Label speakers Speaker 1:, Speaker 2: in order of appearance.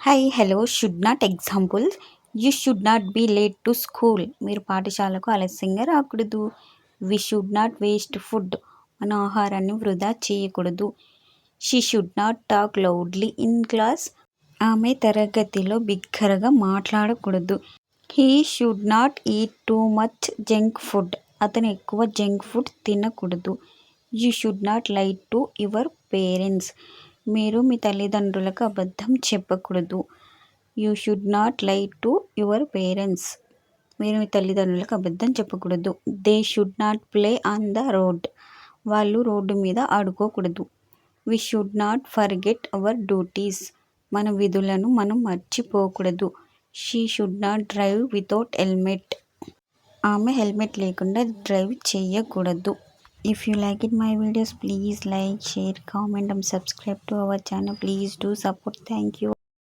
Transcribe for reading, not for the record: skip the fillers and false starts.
Speaker 1: Hi hello should not examples you should not be late to school మీరు పాఠశాలకు ఆలస్యంగా రాకూడదు. We should not waste food మన ఆహారాన్ని వృధా చేయకూడదు. She should not talk loudly in class ఆమె తరగతిలో బిగ్గరగా మాట్లాడకూడదు. He should not eat too much junk food అతను ఎక్కువ జంక్ ఫుడ్ తినకూడదు. You should not lie to your parents మీరు మీ తల్లిదండ్రులకు అబద్ధం చెప్పకూడదు. You should not lie to your parents మీరు మీ తల్లిదండ్రులకు అబద్ధం చెప్పకూడదు. They should not play on the road వాళ్ళు రోడ్డు మీద ఆడుకోకూడదు. We should not forget our duties మన విధులను మనం మర్చిపోకూడదు. She should not drive without helmet ఆమె హెల్మెట్ లేకుండా డ్రైవ్ చేయకూడదు. If you like it my videos, please like, share, comment and subscribe to our channel. Please do support. Thank you.